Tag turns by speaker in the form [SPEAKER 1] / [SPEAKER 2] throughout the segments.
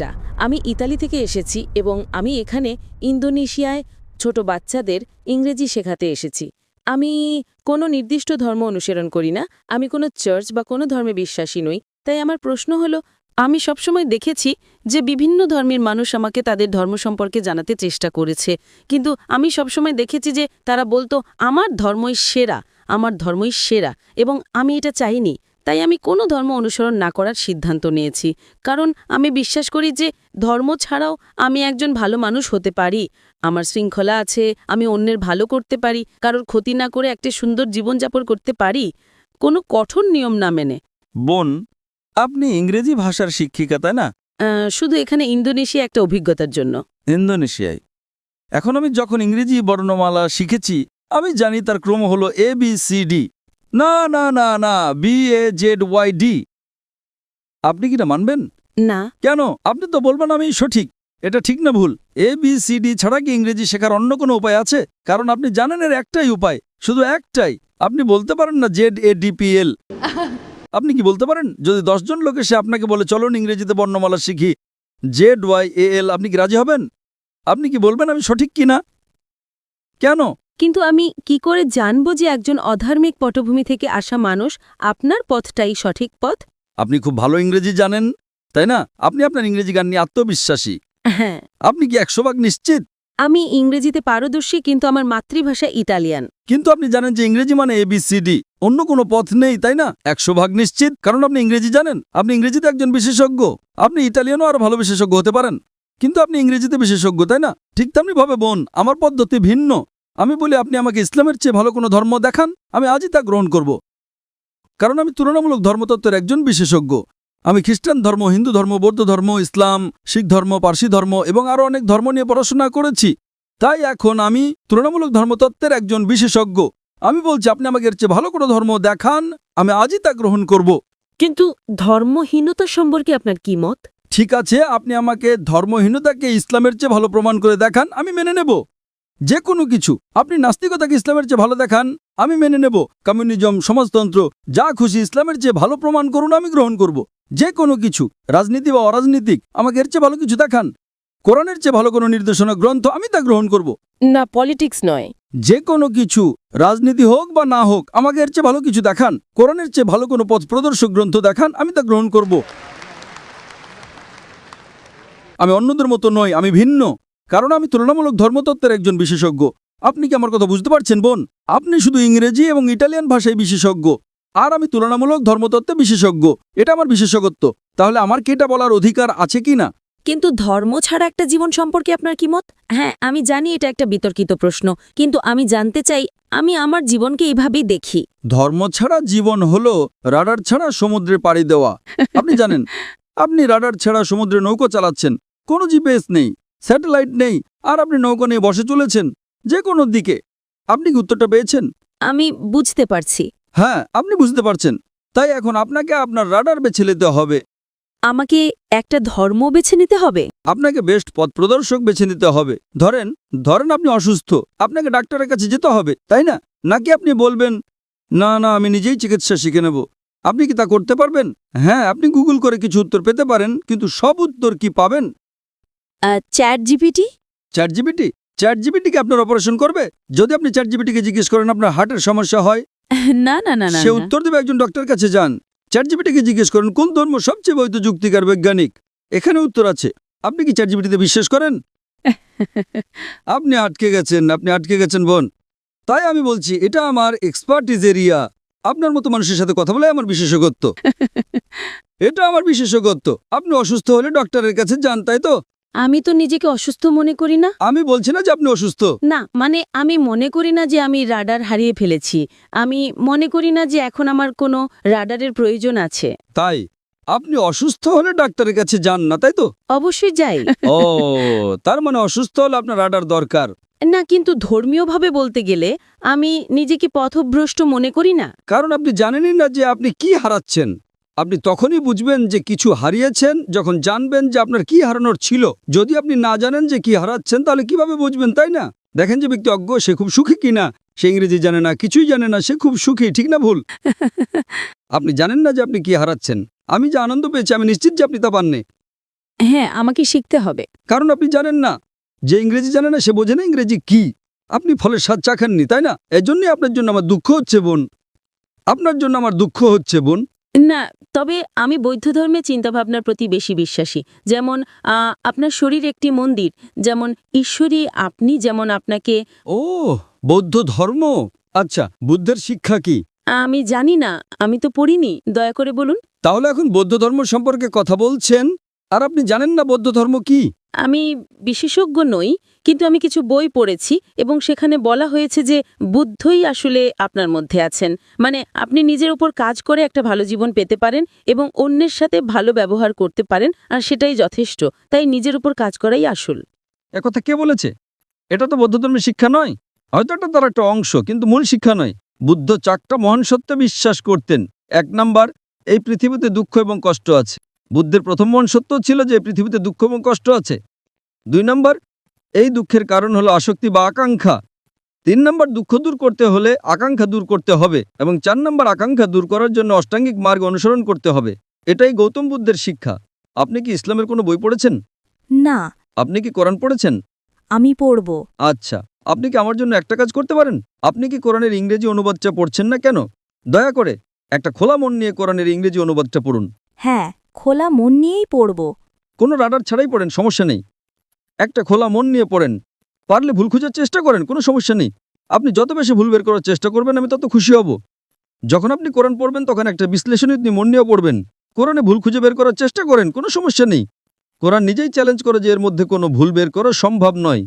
[SPEAKER 1] টা আমি ইতালি থেকে এসেছি এবং আমি এখানে ইন্দোনেশিয়ায় ছোট বাচ্চাদের ইংরেজি শেখাতে এসেছি। আমি কোনো নির্দিষ্ট ধর্ম অনুসরণ করি না, আমি কোনো চার্চ বা কোনো ধর্মে বিশ্বাসী নই। তাই আমার প্রশ্ন হলো, আমি সবসময় দেখেছি যে বিভিন্ন ধর্মের মানুষ আমাকে তাদের ধর্ম সম্পর্কে জানাতে চেষ্টা করেছে, কিন্তু আমি সবসময় দেখেছি যে তারা বলতো আমার ধর্মই সেরা, আমার ধর্মই সেরা, এবং আমি এটা চাইনি। তাই আমি কোনো ধর্ম অনুসরণ না করার সিদ্ধান্ত নিয়েছি, কারণ আমি বিশ্বাস করি যে ধর্ম ছাড়াও আমি একজন ভালো মানুষ হতে পারি। আমার শৃঙ্খলা আছে, আমি অন্যের ভালো করতে পারি, কারোর ক্ষতি না করে একটা সুন্দর জীবনযাপন করতে পারি, কোনো কঠোর নিয়ম না মেনে।
[SPEAKER 2] বোন, আপনি ইংরেজি ভাষার শিক্ষিকা, তাই না?
[SPEAKER 1] শুধু এখানে ইন্দোনেশিয়া একটা অভিজ্ঞতার জন্য।
[SPEAKER 2] ইন্দোনেশিয়ায়। এখন আমি যখন ইংরেজি বর্ণমালা শিখেছি, আমি জানি তার ক্রম হলো ABCD। না না না না, BAZYD। আপনি কি না মানবেন?
[SPEAKER 1] না।
[SPEAKER 2] কেন? আপনি তো বলবেন আমি সঠিক। এটা ঠিক না ভুল? ABCD ছাড়া কি ইংরেজি শেখার অন্য কোনো উপায় আছে? কারণ আপনি জানেন এর একটাই উপায়, শুধু একটাই। আপনি বলতে পারেন না ZADPL। আপনি কি বলতে পারেন? যদি 10 জন লোক এসে আপনাকে বলে চলুন ইংরেজিতে বর্ণমালা শিখি, ZYAL, আপনি কি রাজি হবেন? আপনি কি বলবেন আমি সঠিক কি না? কেন?
[SPEAKER 1] কিন্তু আমি কি করে জানব যে একজন অধার্মিক পটভূমি থেকে আসা মানুষ আপনার পথটাই সঠিক পথ?
[SPEAKER 2] আপনি খুব ভালো ইংরেজি জানেন, তাই না? আপনি আপনার ইংরেজি গান নিয়ে আত্মবিশ্বাসী।
[SPEAKER 1] হ্যাঁ।
[SPEAKER 2] আপনি কি 100% নিশ্চিত?
[SPEAKER 1] আমি ইংরেজিতে পারদর্শী, কিন্তু আমার মাতৃভাষা ইতালিয়ান।
[SPEAKER 2] কিন্তু আপনি জানেন যে ইংরেজি মানে ABCD, অন্য কোনো পথ নেই, তাই না? 100% নিশ্চিত, কারণ আপনি ইংরেজি জানেন। আপনি ইংরেজিতে একজন বিশেষজ্ঞ। আপনি ইটালিয়ানও আরো ভালো বিশেষজ্ঞ হতে পারেন, কিন্তু আপনি ইংরেজিতে বিশেষজ্ঞ, তাই না? ঠিক তেমনি ভাবে বোন, আমার পদ্ধতি ভিন্ন। আমি বলি আপনি আমাকে ইসলামের চেয়ে ভালো কোনো ধর্ম দেখান, আমি আজই তা গ্রহণ করব, কারণ আমি তুলনামূলক ধর্মতত্ত্বের একজন বিশেষজ্ঞ। আমি খ্রিস্টান ধর্ম, হিন্দু ধর্ম, বৌদ্ধ ধর্ম, ইসলাম, শিখ ধর্ম, পার্সি ধর্ম এবং আরও অনেক ধর্ম নিয়ে পড়াশোনা করেছি। তাই এখন আমি তুলনামূলক ধর্মতত্ত্বের একজন বিশেষজ্ঞ। আমি বলছি আপনি আমাকে এর চেয়ে ভালো কোনো ধর্ম দেখান, আমি আজই তা গ্রহণ করব।
[SPEAKER 1] কিন্তু ধর্মহীনতা সম্পর্কে আপনার কি মত?
[SPEAKER 2] ঠিক আছে, আপনি আমাকে ধর্মহীনতাকে ইসলামের চেয়ে ভালো প্রমাণ করে দেখান, আমি মেনে নেব। যে কোনো কিছু। আপনি নাস্তিকতাকে ইসলামের চেয়ে ভালো দেখান, আমি মেনে নেব। কমিউনিজম, সমাজতন্ত্র, যা খুশি ইসলামের চেয়ে ভালো প্রমাণ করুন, আমি গ্রহণ করব। যে কোনো কিছু, রাজনীতি বা অরাজনীতিক, আমাকে এর চেয়ে ভালো কিছু দেখান। কোরআনের চেয়ে ভালো কোনো নির্দেশনা গ্রন্থ, আমি তা গ্রহণ করব।
[SPEAKER 1] না, পলিটিক্স নয়।
[SPEAKER 2] যে কোনো কিছু, রাজনীতি হোক বা না হোক, আমাকে এর চেয়ে ভালো কিছু দেখান। কোরআনের চেয়ে ভালো কোনো পথ প্রদর্শক গ্রন্থ দেখান, আমি তা গ্রহণ করব। আমি অন্যদের মতো নই, আমি ভিন্ন, কারণ আমি তুলনামূলক ধর্মতত্ত্বের একজন বিশেষজ্ঞ। আপনি কি আমার কথা বুঝতে পারছেন বোন? আপনি শুধু ইংরেজি এবং ইটালিয়ান ভাষায় বিশেষজ্ঞ, আর আমি তুলনামূলক ধর্মতত্ত্বে বিশেষজ্ঞ। এটা আমার বিশেষজ্ঞত্ব। তাহলে আমার কি এটা বলার অধিকার আছে কি না?
[SPEAKER 1] কিন্তু ধর্ম ছাড়া একটা জীবন সম্পর্কে আপনার কি মত? হ্যাঁ, আমি জানি এটা একটা বিতর্কিত প্রশ্ন, কিন্তু আমি জানতে চাই। আমি আমার জীবনকে এইভাবেই দেখি।
[SPEAKER 2] ধর্ম ছাড়া জীবন হলো রাডার ছাড়া সমুদ্রে পাড়ি দেওয়া। আপনি জানেন, আপনি রাডার ছাড়া সমুদ্রে নৌকো চালাচ্ছেন, কোনো জিপিএস নেই, স্যাটেলাইট নেই, আর আপনি নৌকো নিয়ে বসে চলেছেন যে কোনো দিকে। আপনি কি উত্তরটা পেয়েছেন?
[SPEAKER 1] আমি বুঝতে পারছি।
[SPEAKER 2] হ্যাঁ, আপনি বুঝতে পারছেন। তাই এখন আপনাকে আপনার রাডার বেছে নিতে হবে।
[SPEAKER 1] আমাকে একটা ধর্ম বেছে নিতে হবে?
[SPEAKER 2] আপনাকে বেস্ট পথ প্রদর্শক বেছে নিতে হবে। ধরেন ধরেন আপনি অসুস্থ, আপনাকে ডাক্তারের কাছে যেতে হবে, তাই না? নাকি আপনি বলবেন না না, আমি নিজেই চিকিৎসা শিখে নেব? আপনি কি তা করতে পারবেন? হ্যাঁ, আপনি গুগল করে কিছু উত্তর পেতে পারেন, কিন্তু সব উত্তর কি পাবেন?
[SPEAKER 1] Chat GPT?
[SPEAKER 2] চ্যাটজিপিটি? চ্যাটজিপিটি কি আপনার অপারেশন করবে? যদি আপনি চ্যাটজিপিটিকে জিজ্ঞেস করেন আপনার হার্টের সমস্যা হয়,
[SPEAKER 1] না না না না
[SPEAKER 2] সে
[SPEAKER 1] না।
[SPEAKER 2] উত্তর দেবে একজন ডক্টরের কাছে যান। চ্যাটজিপিটিকে জিজ্ঞেস করেন কোন ধর্ম সবচেয়ে বৈধ, যুক্তিকার, বৈজ্ঞানিক, এখানে উত্তর আছে। আপনি কি চ্যাটজিপিটিতে বিশ্বাস করেন? আপনি আটকে গেছেন, আপনি আটকে গেছেন বোন। তাই আমি বলছি এটা আমার এক্সপার্টিজ এরিয়া। আপনার মতো মানুষের সাথে কথা বলে আমার বিশেষজ্ঞত্ব। এটা আমার বিশেষজ্ঞত্ব। আপনি অসুস্থ হলে ডক্টরের কাছে যান, তাই তো?
[SPEAKER 1] আমি তো নিজেকে অসুস্থ মনে করি না।
[SPEAKER 2] আমি বলছি না যে আপনি অসুস্থ।
[SPEAKER 1] না, মানে আমি মনে করি না যে আমি রাডার হারিয়ে ফেলেছি। আমি মনে করি না যে এখন আমার কোনো রাডারের প্রয়োজন আছে।
[SPEAKER 2] তাই আপনি অসুস্থ হলে ডাক্তারের কাছে যান না, তাই তো?
[SPEAKER 1] অবশ্যই যাই।
[SPEAKER 2] ও, তার মানে অসুস্থ হলে আপনার রাডার দরকার।
[SPEAKER 1] না, কিন্তু ধর্মীয়ভাবে বলতে গেলে আমি নিজেকে পথভ্রষ্ট মনে করি না।
[SPEAKER 2] কারণ আপনি জানেনই না যে আপনি কি হারাচ্ছেন। আপনি তখনই বুঝবেন যে কিছু হারিয়েছেন যখন জানবেন যে আপনার কি হারানোর ছিল। যদি আপনি না জানেন যে কি হারাচ্ছেন, তাহলে কিভাবে বুঝবেন, তাই না? দেখেন যে ব্যক্তি অজ্ঞ, সে খুব সুখী কিনা। সে ইংরেজি জানে না, কিছুই জানে না, সে খুব সুখী, ঠিক না ভুল? আপনি জানেন না যে আপনি কি হারাচ্ছেন। আমি যে আনন্দ পেয়েছি, আমি নিশ্চিত যে আপনি তা পাননি।
[SPEAKER 1] হ্যাঁ, আমাকে শিখতে হবে।
[SPEAKER 2] কারণ আপনি জানেন না, যে ইংরেজি জানে না সে বোঝে না ইংরেজি কি। আপনি ফলের স্বাদ চাখাননি, তাই না? এজন্যই আপনার জন্য আমার দুঃখ হচ্ছে বোন, আপনার জন্য আমার দুঃখ হচ্ছে বোন।
[SPEAKER 1] না, তবে আমি বৌদ্ধ ধর্মের চিন্তাভাবনার প্রতি বেশি বিশ্বাসী। যেমন আপনার শরীর একটি মন্দির, যেমন ঈশ্বরী আপনি, যেমন আপনাকে।
[SPEAKER 2] ও, বৌদ্ধ ধর্ম। আচ্ছা, বুদ্ধের শিক্ষা কি?
[SPEAKER 1] আমি জানি না, আমি তো পড়িনি, দয়া করে বলুন।
[SPEAKER 2] তাহলে এখন বৌদ্ধ ধর্ম সম্পর্কে কথা বলছেন আর আপনি জানেন না বৌদ্ধ ধর্ম কি?
[SPEAKER 1] আমি বিশেষজ্ঞ নই, কিন্তু আমি কিছু বই পড়েছি এবং সেখানে বলা হয়েছে যে বুদ্ধই আসলে আপনার মধ্যে আছেন। মানে আপনি নিজের উপর কাজ করে একটা ভালো জীবন পেতে পারেন এবং অন্যের সাথে ভালো ব্যবহার করতে পারেন, আর সেটাই যথেষ্ট। তাই নিজের উপর কাজ করাই আসল।
[SPEAKER 2] একথা কে বলেছে? এটা তো বৌদ্ধ ধর্মের শিক্ষা নয়। হয়তো এটা তার একটা অংশ, কিন্তু মূল শিক্ষা নয়। বুদ্ধ 4টা মহান সত্যে বিশ্বাস করতেন। 1 নাম্বার, এই পৃথিবীতে দুঃখ এবং কষ্ট আছে। বুদ্ধের প্রথম মহান সত্য ছিল যে এই পৃথিবীতে দুঃখ এবং কষ্ট আছে। 2 নাম্বার, এই দুঃখের কারণ হলো আসক্তি বা আকাঙ্ক্ষা। 3 নাম্বার, দুঃখ দূর করতে হলে আকাঙ্ক্ষা দূর করতে হবে। এবং 4 নাম্বার, আকাঙ্ক্ষা দূর করার জন্য অষ্টাঙ্গিক মার্গ অনুসরণ করতে হবে। এটাই গৌতম বুদ্ধের শিক্ষা। আপনি কি ইসলামের কোনো বই পড়েছেন?
[SPEAKER 3] না,
[SPEAKER 2] আপনি কি কোরআন পড়েছেন?
[SPEAKER 3] আমি পড়ব।
[SPEAKER 2] আচ্ছা, আপনি কি আমার জন্য একটা কাজ করতে পারেন? আপনি কি কোরআনের ইংরেজি অনুবাদটা পড়ছেন না কেন? দয়া করে একটা খোলা মন নিয়ে কোরআনের ইংরেজি অনুবাদটা পড়ুন।
[SPEAKER 3] হ্যাঁ, খোলা মন নিয়েই পড়ব।
[SPEAKER 2] কোনো রাডার ছাড়াই পড়েন, সমস্যা নেই। একটা খোলা মন নিয়ে পড়েন। পারলে ভুল খোঁজার চেষ্টা করেন, কোনো সমস্যা নেই। আপনি যত বেশি ভুল বের করার চেষ্টা করবেন আমি তত খুশি হব। যখন আপনি কোরআন পড়বেন তখন একটা বিশ্লেষণী মন নিয়েও পড়বেন। কোরআনে ভুল খুঁজে বের করার চেষ্টা করেন, কোনো সমস্যা নেই। কোরআন নিজেই চ্যালেঞ্জ করে যে এর মধ্যে কোনো ভুল বের করা সম্ভব নয়।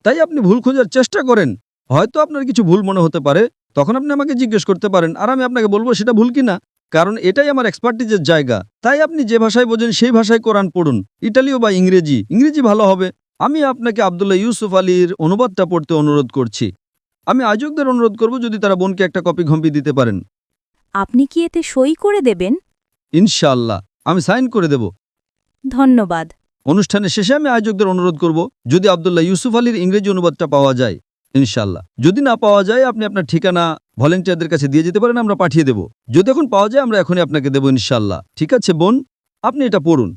[SPEAKER 2] তাই আপনি ভুল খোঁজার চেষ্টা করেন। হয়তো আপনার কিছু ভুল মনে হতে পারে, তখন আপনি আমাকে জিজ্ঞেস করতে পারেন আর আমি আপনাকে বলবো সেটা ভুল কিনা। কারণ এটাই আমার এক্সপার্টিজের জায়গা। তাই আপনি যে ভাষায় বোঝেন সেই ভাষায় কোরআন পড়ুন, ইটালীয় বা ইংরেজি। ইংরেজি ভালো হবে। আমি আপনাকে আব্দুল্লাহ ইউসুফ আলীর অনুবাদটা পড়তে অনুরোধ করছি। আমি আয়োজকদের অনুরোধ করব যদি তারা বোনকে একটা কপি ঘম্পি দিতে পারেন।
[SPEAKER 3] আপনি কি এতে সই করে দেবেন?
[SPEAKER 2] ইনশাআল্লাহ আমি সাইন করে দেব।
[SPEAKER 3] ধন্যবাদ।
[SPEAKER 2] অনুষ্ঠানের শেষে আমি আয়োজকদের অনুরোধ করব যদি আব্দুল্লাহ ইউসুফ আলীর ইংরেজি অনুবাদটা পাওয়া যায়। ইনশাআল্লাহ যদি না পাওয়া যায় আপনি আপনার ঠিকানা ভলেন্টিয়ারদের কাছে দিয়ে যেতে পারেন, আমরা পাঠিয়ে দেব। যদি এখন পাওয়া যায় আমরা এখনই আপনাকে দেব ইনশাআল্লাহ। ঠিক আছে বোন, আপনি এটা পড়ুন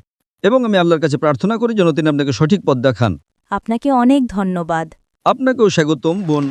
[SPEAKER 2] এবং আমি আল্লাহর কাছে প্রার্থনা করি যেন তিনি আপনাকে সঠিক পথ দেখান।
[SPEAKER 3] আপনাকে অনেক ধন্যবাদ।
[SPEAKER 2] আপনাকেও স্বাগতম বোন।